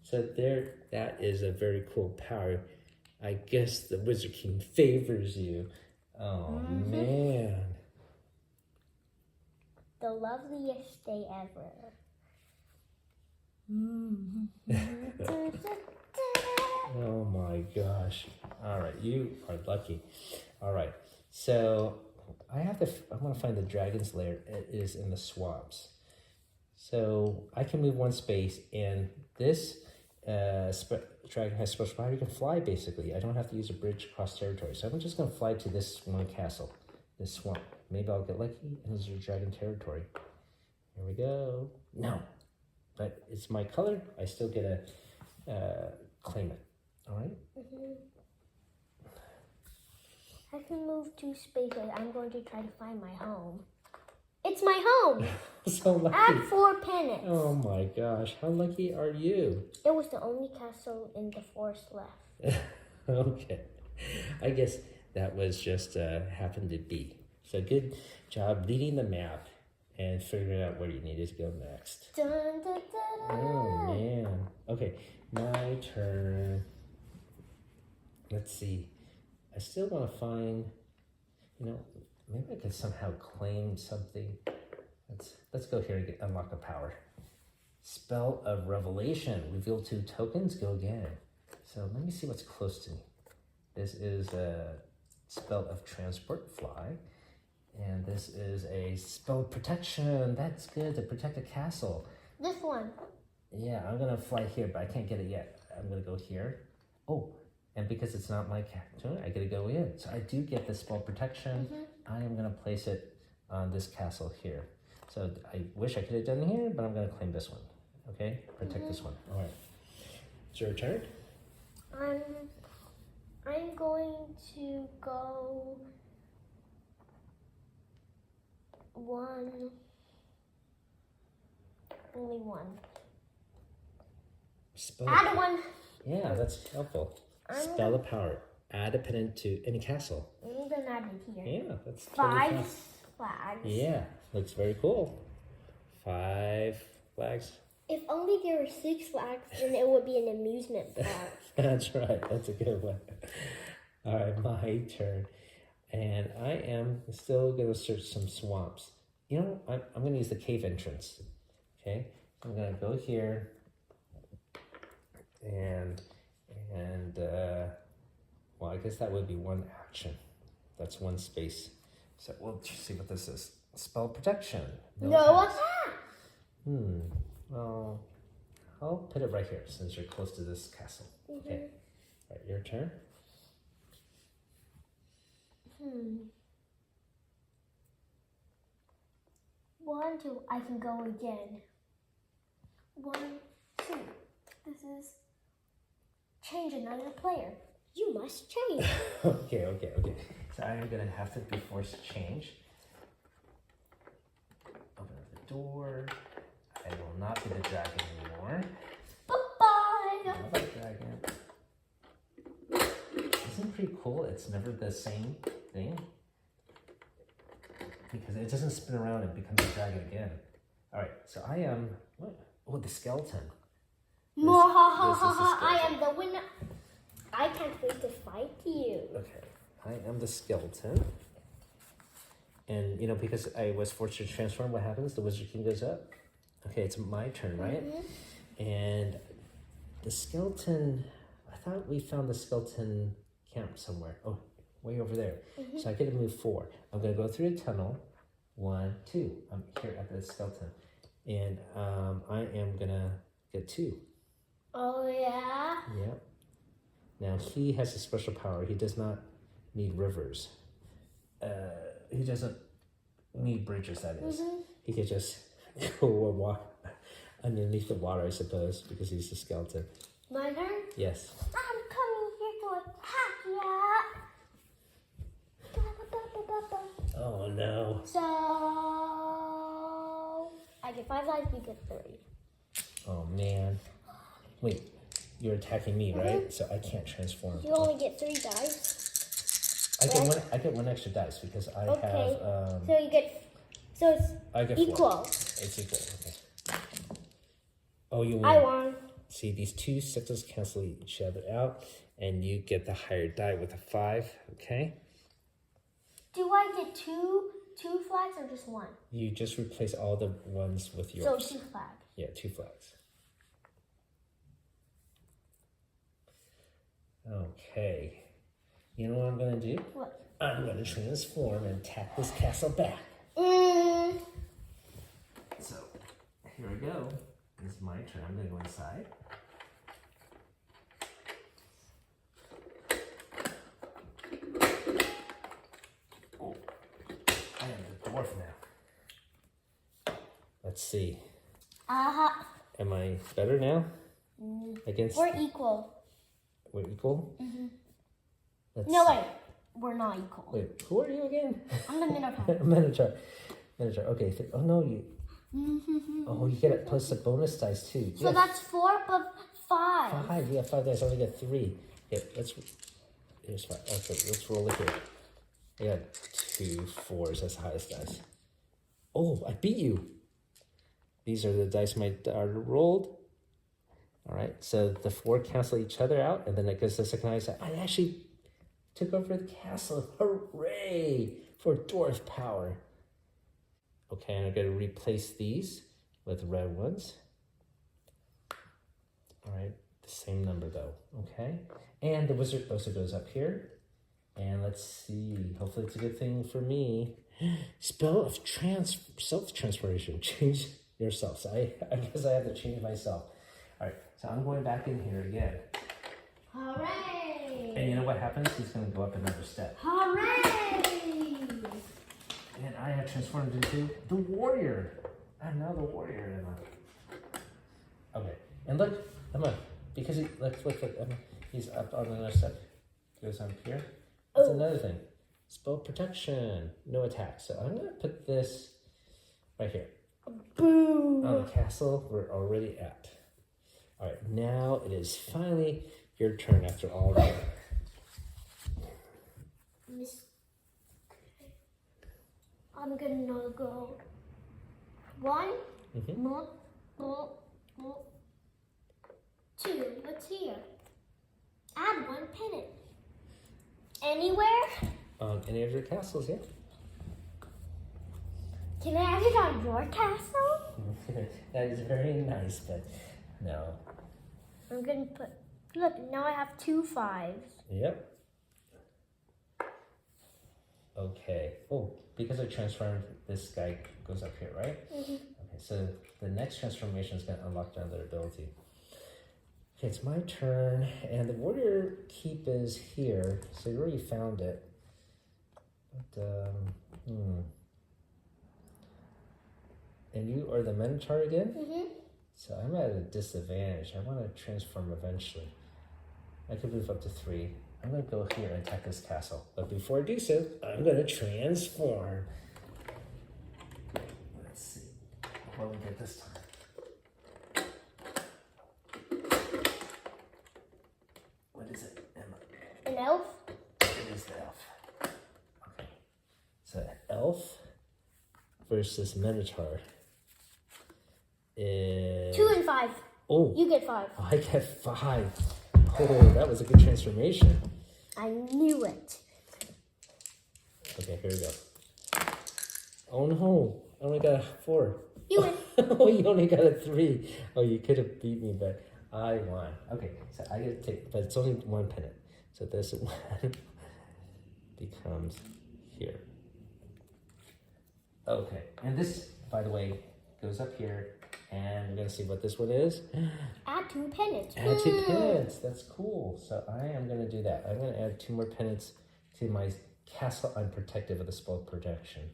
So there, that is a very cool power. I guess the Wizard King favors you. Oh man. The loveliest day ever. Oh my gosh. All right, you are lucky. All right, so I want to find the dragon's lair. It is in the swamps. So I can move 1 space, and this dragon has special power. You can fly, basically. I don't have to use a bridge across territory. So I'm just going to fly to this one castle, this swamp. Maybe I'll get lucky, and this is dragon territory. Here we go. No, but it's my color. I still get to claim it. All right? I can move 2 spaces. I'm going to try to find my home. It's my home. So lucky. Add 4 pennants. Oh my gosh, how lucky are you? It was the only castle in the forest left. Okay, I guess That was just happened to be. So good job leading the map and figuring out where you needed to go next. Dun, dun, dun, dun. Oh man. Okay, my turn. Let's see. I still want to find, maybe I could somehow claim something. Let's go here and unlock a power. Spell of Revelation. Reveal 2 tokens. Go again. So let me see what's close to me. This is a spell of transport, fly. And this is a spell of protection. That's good, to protect a castle. This one. Yeah, I'm gonna fly here, but I can't get it yet. I'm gonna go here. Oh, and because it's not my turn, I gotta go in. So I do get the spell protection. I am gonna place it on this castle here. So I wish I could have done it here, but I'm gonna claim this one. Okay, protect this one. All right. It's your turn. I'm going to go 1. Only 1. Spell. Add 1. Yeah, that's helpful. Spell of power. Add a pendant to any castle. I'm gonna add it here. Yeah, that's 5 flags. Yeah, looks very cool. 5 flags. If only there were 6 flags, then it would be an amusement park. That's right. That's a good one. All right, my turn. And I am still going to search some swamps. I'm going to use the cave entrance. Okay, I'm going to go here. And well, I guess that would be 1 action. That's 1 space. So we'll see what this is. Spell protection. No attack. Well, I'll put it right here since you're close to this castle. Okay. All right, your turn. 1, 2. I can go again. 1, 2. This is change another player. You must change. Okay. So I am gonna have to be forced to change. Open up the door. I will not be the dragon anymore. Bye-bye. Another dragon. Isn't it pretty cool? It's never the same thing. Because it doesn't spin around and becomes a dragon again. Alright, so I am what? Oh, the skeleton. I am the winner. I can't wait to fight you. Okay, I am the skeleton. And because I was forced to transform, what happens? The Wizard King goes up. Okay, it's my turn, right? And the skeleton, I thought we found the skeleton camp somewhere. Oh, way over there. So I get to move 4. I'm going to go through a tunnel. 1, 2. I'm here at the skeleton. And I am going to get 2. Oh, yeah? Yep. Now, he has a special power. He does not need rivers. He doesn't need bridges, that is. He could just go and walk underneath the water, I suppose, because he's a skeleton. My turn? Yes. I'm coming here to attack ya. Oh, no. So, I get 5 lives, you get 3. Oh, man. Wait, you're attacking me, right? So I can't transform. You only get 3 dice. I get 1 extra dice because I have. So you get. So it's I get equal. 4. It's equal. Okay. Oh, you win. I won. See, these 2 sectors cancel each other out, and you get the higher die with a 5. Okay. Do I get two flags or just 1? You just replace all the ones with yours. So 2 flags. Yeah, 2 flags. Okay. You know what I'm going to do? What? I'm going to transform and tap this castle back. So, here we go. This is my turn. I'm going to go inside. Oh, I am the dwarf now. Let's see. Am I better now? Against? We're equal. We're equal? No, wait. We're not equal. Wait, who are you again? I'm the Minotaur. Minotaur. Okay. Oh, no, you. Oh, you get it plus a bonus dice, too. So that's 4 but 5. 5. Yeah, 5 dice. I only get 3. Okay, let's. Here's 5. Okay, let's roll it here. I got 2 4s. That's the highest dice. Oh, I beat you. These are the dice my daughter rolled. All right, so the 4 cancel each other out, and then it goes to the second dice. I actually took over the castle. Hooray for dwarf power. Okay, and I'm going to replace these with red ones. All right, the same number though, okay? And the wizard also goes up here. And let's see, hopefully it's a good thing for me. Spell of self-transformation. Change yourself. So I guess I have to change myself. All right, so I'm going back in here again. Hooray! And you know what happens? He's going to go up another step. Hooray! And I have transformed into the warrior. I'm now the warrior, Emma. Okay, and look, Emma, because look, Emma, he's up on another step. Goes on here. That's another thing. Spell protection, no attack. So I'm gonna put this right here. Boom! On the castle we're already at. All right, now it is finally your turn after all that. I'm gonna go 1, 2. What's here? Add 1 pennant. Anywhere? Any of your castles, yeah. Can I add it on your castle? That is very nice, but no. I'm gonna put. Look, now I have 2 5s. Yep. Okay. Oh, because I transformed, this guy goes up here, right? Okay, so the next transformation is going to unlock another ability. Okay, it's my turn, and the warrior keep is here, so you already found it. But, And you are the Minotaur again? So I'm at a disadvantage. I want to transform eventually. I could move up to 3. I'm going to go here and attack this castle. But before I do so, I'm going to transform. Let's see what we get this time. What is it, Emma? An elf? It is the elf. Okay. So elf versus Minotaur is... 2 and 5. Oh. You get 5. I get 5. Oh, that was a good transformation. I knew it. Okay, here we go. Oh no, I only got a 4. You win. Oh, you only got a 3. Oh, you could have beat me, but I won. Okay, so I get to take, but it's only 1 pennant. So this one becomes here. Okay, and this, by the way, goes up here. And we're going to see what this one is. Add 2 pennants. Add 2 pennants. That's cool. So I am going to do that. I'm going to add 2 more pennants to my castle unprotected with a spell protection.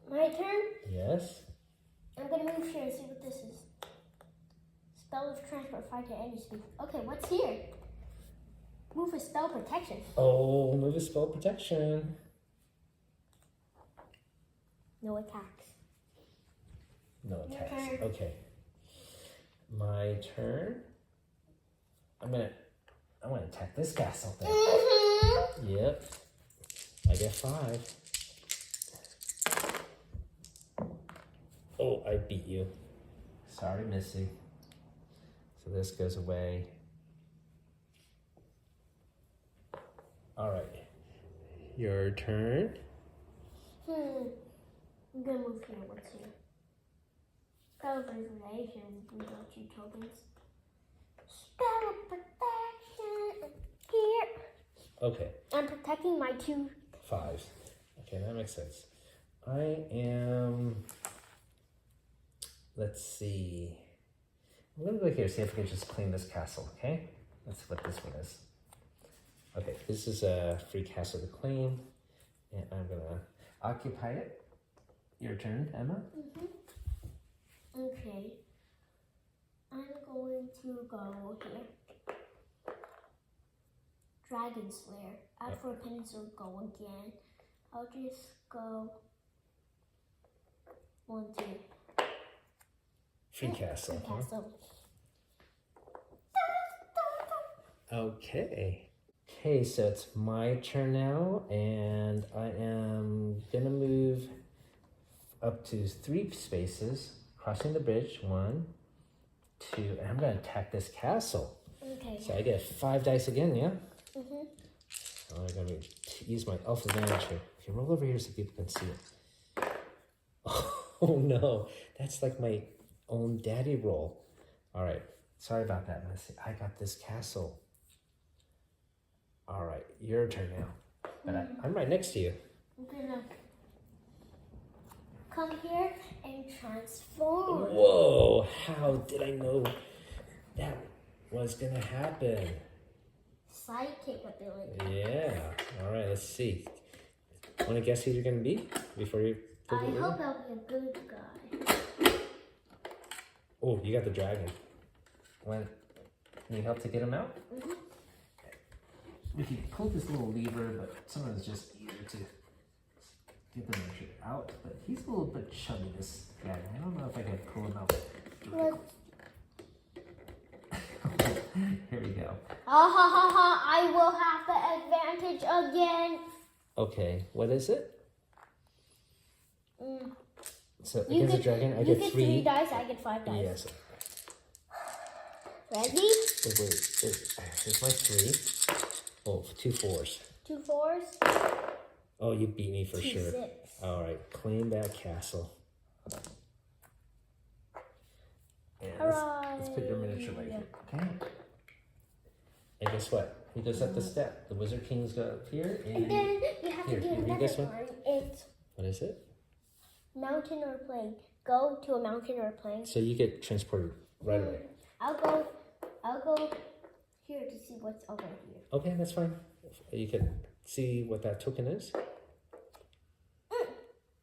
My turn? Yes. I'm going to move here and see what this is. Spell of transport 5 to any speed. Okay, what's here? Move a spell protection. Oh, move a spell protection. No attacks. No attacks. Your turn. Okay. My turn. I'm gonna attack this castle then. Yep. I get 5. Oh, I beat you. Sorry, Missy. So this goes away. All right. Your turn. I'm gonna move here. What's here? Spell of reservation. We got 2 tokens. Spell of protection. Here. Okay. I'm protecting my 2 5. Okay, that makes sense. I am. Let's see. I'm gonna go here, see if I can just claim this castle, okay? That's what this one is. Okay, this is a free castle to claim, and I'm gonna occupy it. Your turn, Emma. Okay. I'm going to go here. Dragon Slayer. Add 4 pennies will go again. I'll just go 1, 2. Free castle. Free Huh? castle. Okay. Okay, so it's my turn now, and I am gonna move up to 3 spaces, crossing the bridge. 1, 2, and I'm gonna attack this castle. Okay. So I get 5 dice again, yeah? Mm-hmm. So I'm gonna use my elf advantage here. Okay, roll over here so people can see it. Oh no, that's like my own daddy roll. All right, sorry about that, Missy. I got this castle. All right, your turn now. But I'm right next to you. I'm gonna come here and transform. Whoa, how did I know that was gonna happen? Psychic ability. Yeah, all right, let's see. Want to guess who you're gonna be before you I hope I'll be a good guy. Oh, you got the dragon. Need help to get him out? Mm-hmm. We can pull this little lever, but sometimes it's just easier to get the measure out. But he's a little bit chubby, this dragon. I don't know if I can pull him out. Here we go. I will have the advantage again. Okay, what is it? So You against get, a dragon, I you get get 3. 3 dice, I get 5 dice. Yes. Ready? Wait. Here's my 3. Oh, 2 4s. 2 4s. Oh, you beat me for 2 sure. 6. All right, claim that castle. And let's put your miniature right here. Okay. And guess what? He goes up the step. The Wizard Kings go up here. And then you have to do another one. It's what is it? mountain or plane. Go to a mountain or plane. So you get transported right away. I'll go here to see what's over here. Okay, that's fine. You can see what that token is.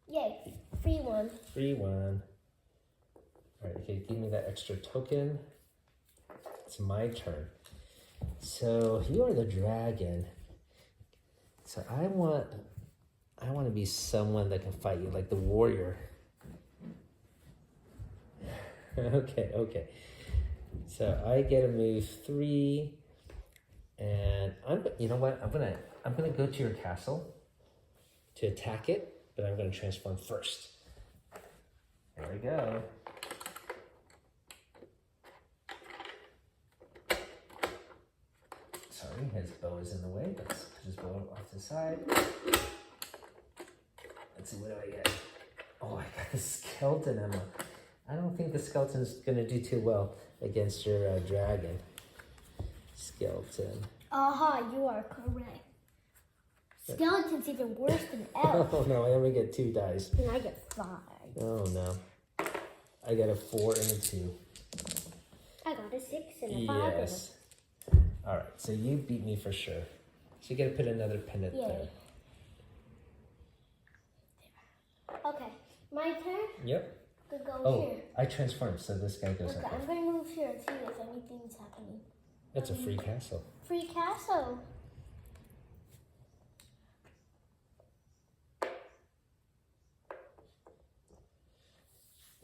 Yay, free one. Free one. All right, okay, give me that extra token. It's my turn. So you are the dragon. So I want to be someone that can fight you, like the warrior. Okay. So I get to move 3, and you know what? I'm gonna go to your castle to attack it, but I'm gonna transform first. There we go. Sorry, his bow is in the way. Let's put his bow off to the side. Let's see, what do I get? Oh, I got the skeleton, Emma. I don't think the skeleton's gonna do too well against your dragon. Skeleton. You are correct. Skeleton's even worse than elf. Oh no, I only get 2 dice. And I get 5. Oh no. I got a 4 and a 2. I got a 6 and a 5. Yes. Alright, so you beat me for sure. So you gotta put another pendant there. Okay, my turn? Yep. To go here. I transformed, so this guy goes Okay, up. I'm going to move here and see if anything's happening. That's a free castle. Free castle.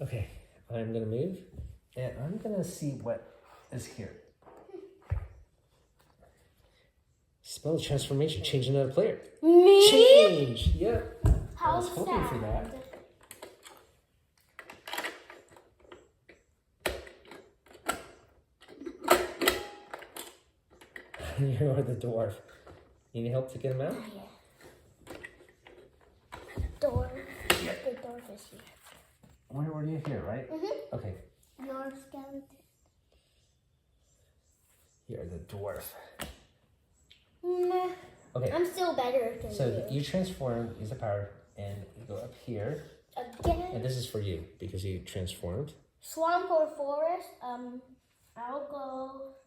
Okay, I'm gonna move, and I'm gonna see what is here. Spell transformation, change another player. Me? Change! Yep. I was How's hoping for that. You are the dwarf. You need help to get him out? Yeah. Dwarf. Yeah. The dwarf is here. Where were you here, right? Mm-hmm. Okay. Your skeleton. You're the dwarf. Nah. Okay. I'm still better than So you transform, use the power, and you go up here. Again. And this is for you because you transformed. Swamp or forest? I'll go.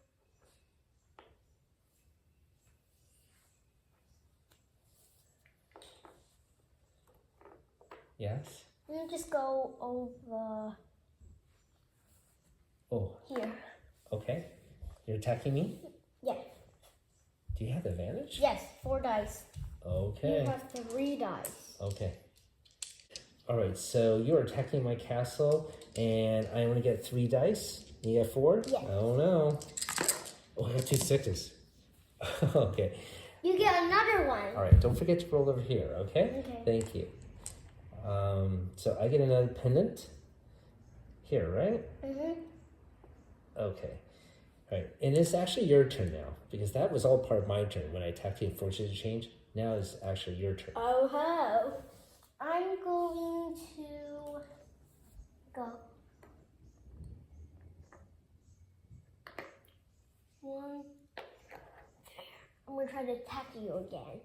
Yes. Let me just go over here. Okay. You're attacking me? Yeah. Do you have advantage? Yes, 4 dice. Okay. You have 3 dice. Okay. All right, so you're attacking my castle, and I only get 3 dice. You get 4? Yeah. Oh no. Oh, I got 2 6s. Okay. You get another one. All right. Don't forget to roll over here. Okay. Okay. Thank you. So I get another pendant here, right? Okay. All right. And it's actually your turn now because that was all part of my turn when I attacked you and forced you to change. Now it's actually your turn. Oh ho! I'm going to go. One. I'm gonna try to attack you again.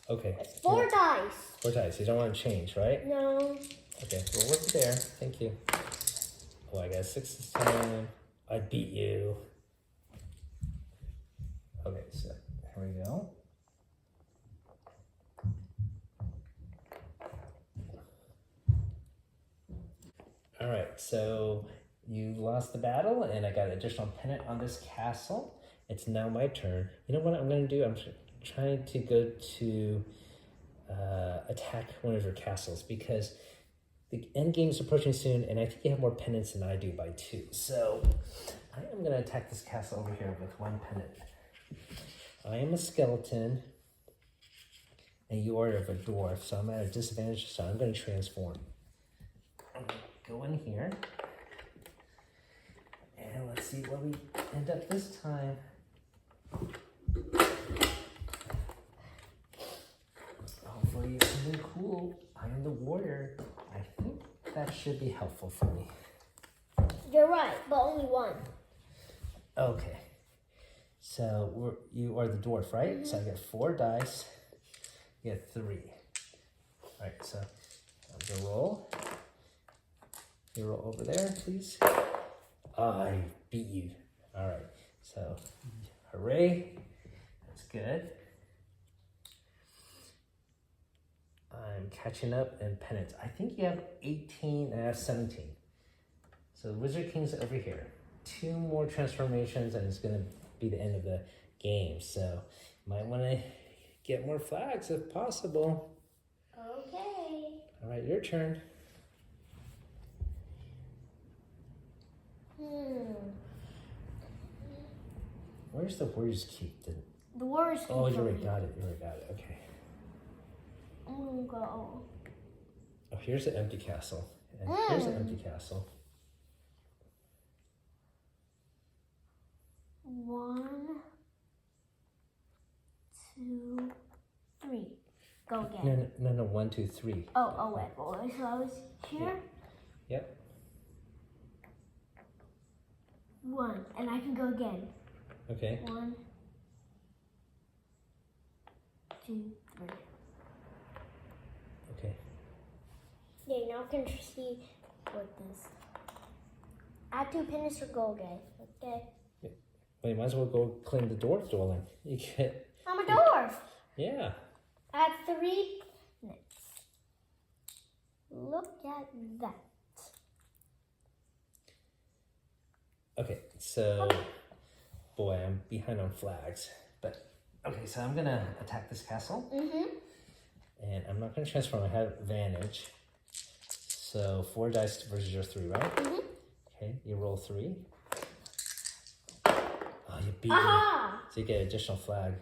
Okay. It's 4 dice. 4 dice. You don't want to change, right? No. Okay. Well, look there. Thank you. Oh, I got 6 this time. I beat you. Okay, so here we go. All right, so you lost the battle, and I got an additional pennant on this castle. It's now my turn. You know what I'm going to do? I'm trying to go to attack one of your castles because the end game is approaching soon, and I think you have more pennants than I do by 2. So I am going to attack this castle over here with 1 pennant. I am a skeleton, and you are of a dwarf, so I'm at a disadvantage, so I'm going to transform. I'm going to go in here, and let's see what we end up this time. Hopefully it's something cool. I am the warrior. I think that should be helpful for me. You're right, but only 1. Okay. So you are the dwarf, right? So I get 4 dice. You get 3. All right, so I'm going to roll. You roll over there, please. I beat you. All right, so hooray. That's good. I'm catching up in pennants. I think you have 18 and I have 17. So Wizard King's over here. 2 more transformations and it's going to be the end of the game. So you might want to get more flags if possible. Okay. All right, your turn. Where's the Warriors Keep? The Warriors Keep. Oh, you already got it. You already got it. Okay. I'm gonna go. Oh, here's an empty castle. And here's an empty castle. 1, 2, 3. Go again. No, 1, 2, 3. Oh, wait. So I was here. Yep. 1, and I can go again. Okay. 1, 2, 3. Okay. Yeah, now I can see what this. Add 2 pins or go again. Okay. Well, you might as well go claim the dwarf dwelling. You get. I'm a dwarf. Yeah. Add 3 pins. Look at that. Okay, so boy, I'm behind on flags. But okay, so I'm gonna attack this castle. And I'm not gonna transform, I have advantage. So 4 dice versus your 3, right? Okay, you roll 3. Oh, you beat me. So you get an additional flag.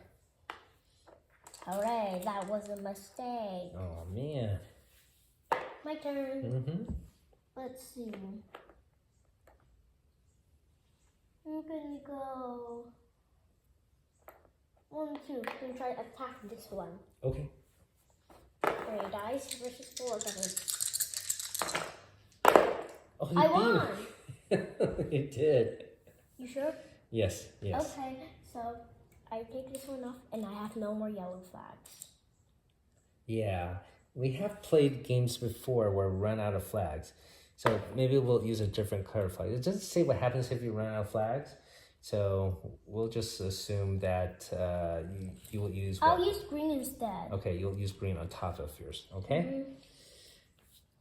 Hooray, that was a mistake. Oh man. My turn. Let's see. I'm gonna go 1, 2. I'm gonna try to attack this one. Okay. 3 dice versus 4 dice. Oh, you I beat won. me. You did. You sure? Yes. Okay, so I take this one off and I have no more yellow flags. Yeah, we have played games before where we run out of flags. So maybe we'll use a different color flag. It doesn't say what happens if you run out of flags. So we'll just assume that you will use what? I'll use green instead. Okay, you'll use green on top of yours, okay?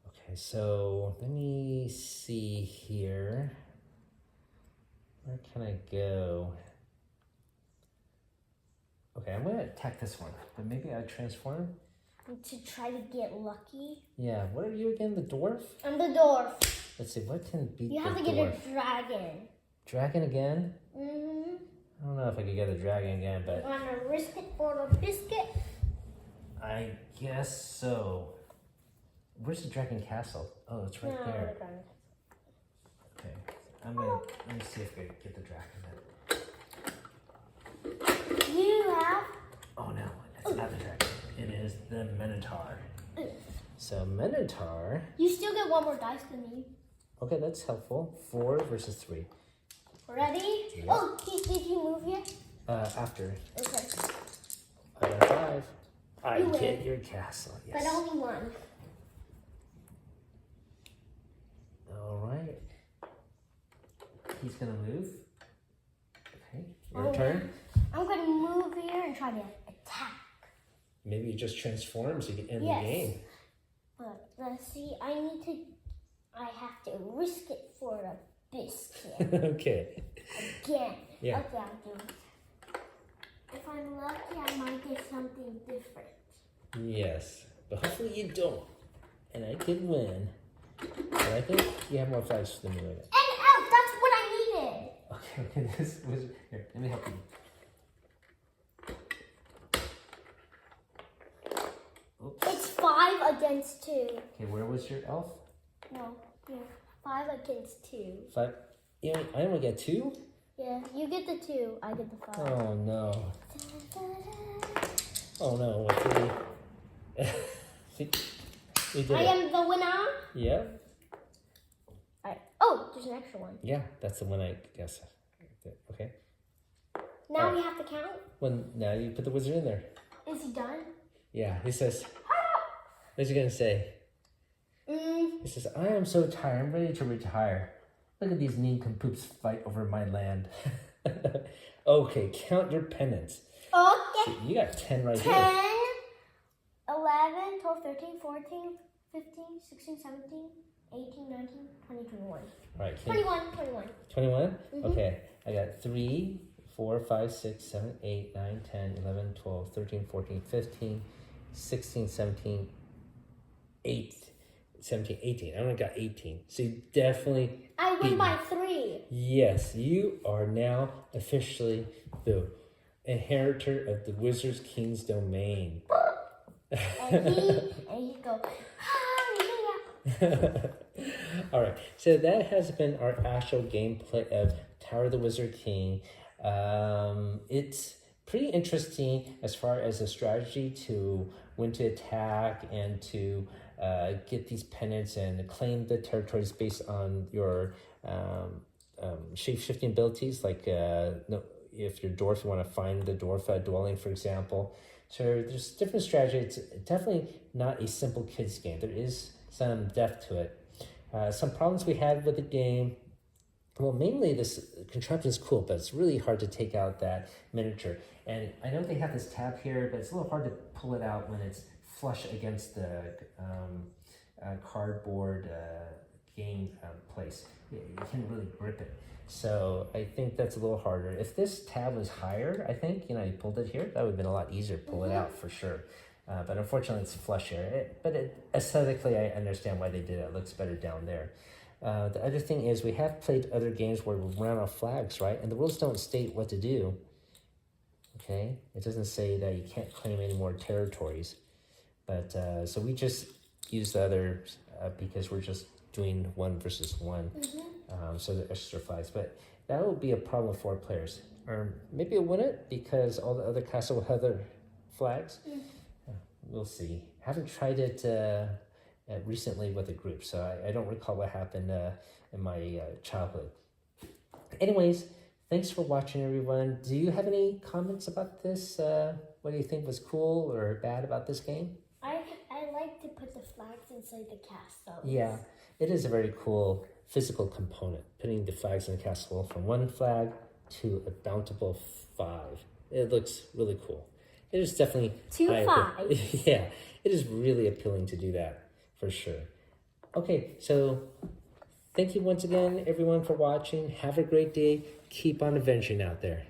Okay, so let me see here. Where can I go? Okay, I'm gonna attack this one, but maybe I transform? To try to get lucky. Yeah, what are you again, the dwarf? I'm the dwarf. Let's see, what can beat the dwarf? You have to get a dragon. Dragon again? I don't know if I could get the dragon again, but Wanna risk it for the biscuit? I guess so. Where's the dragon castle? Oh, it's right there. Okay, let me see if I can get the dragon then. You have. Oh no, it's not the dragon. It is the Minotaur. So Minotaur. You still get one more dice than me. Okay, that's helpful. 4 versus 3. Ready? Yep. Oh, did you move yet? After. Okay. I got 5. I You get win. your castle. Yes. But only one. All right. He's gonna move. Okay, your Oh. turn. I'm gonna move here and try to attack. Maybe it just transforms. You can end Yes. the game. But let's see. I have to risk it for a biscuit Okay. again. Yeah. Okay, I'll do it. If I'm lucky, I might get something different. Yes, but hopefully you don't, and I can win. But I think you have more flags than me right now. And out! That's what I needed! Okay, this was here. Let me help you. Oops. It's 5 against 2. Okay, where was your elf? No, here. 5 against 2. 5. Yeah, I only get 2. Yeah, you get the 2, I get the 5. Oh no. Oh no. What did we? We did I it. am the winner. Yeah. Oh, there's an extra one. Yeah, that's the one I guess. Okay. Now Alright. we have to count. Well, now you put the wizard in there. Is he done? Yeah, he says, what's he gonna say? He says, I am so tired, I'm ready to retire. Look at these nincompoops fight over my land. Okay, count your penance. Okay. You got 10 right 10, here. 11, 12, 13, 14, 15, 16, 17, 18, 19, 20, 21. All right, 21. 21? Mhm. Okay, I got 3, 4, 5, 6, 7, 8, 9, 10, 11, 12, 13, 14, 15, 16, 17, 18. I only got 18. So you definitely I beat win me. by 3. Yes, you are now officially the inheritor of the Wizard's King's domain. And he go, hallelujah. All right, so that has been our actual gameplay of Tower of the Wizard King. It's pretty interesting as far as a strategy to when to attack and to get these pennants and claim the territories based on your shape-shifting abilities, like if you're dwarf, you want to find the dwarf dwelling, for example. So there's different strategies. It's definitely not a simple kids game. There is some depth to it. Some problems we had with the game, well, mainly this contraption is cool, but it's really hard to take out that miniature. And I know they have this tab here, but it's a little hard to pull it out when it's flush against the cardboard game place. You can't really grip it. So I think that's a little harder. If this tab was higher, I think, you pulled it here, that would have been a lot easier to pull it out for sure. But unfortunately, it's flush here. Aesthetically, I understand why they did it. It looks better down there. The other thing is we have played other games where we ran off flags, right? And the rules don't state what to do. Okay? It doesn't say that you can't claim any more territories. But so we just use the others because we're just doing 1 versus 1. So the extra flags. But that would be a problem for 4 players. Or maybe it wouldn't because all the other castles will have their flags. We'll see. I haven't tried it recently with a group, so I don't recall what happened in my childhood. Anyways, thanks for watching, everyone. Do you have any comments about this? What do you think was cool or bad about this game? I like to put the flags inside the castle. Yeah, it is a very cool physical component, putting the flags in the castle from 1 flag to a bountiful 5. It looks really cool. It is definitely 2 5s. Yeah, it is really appealing to do that for sure. Okay, so thank you once again, everyone, for watching. Have a great day. Keep on adventuring out there.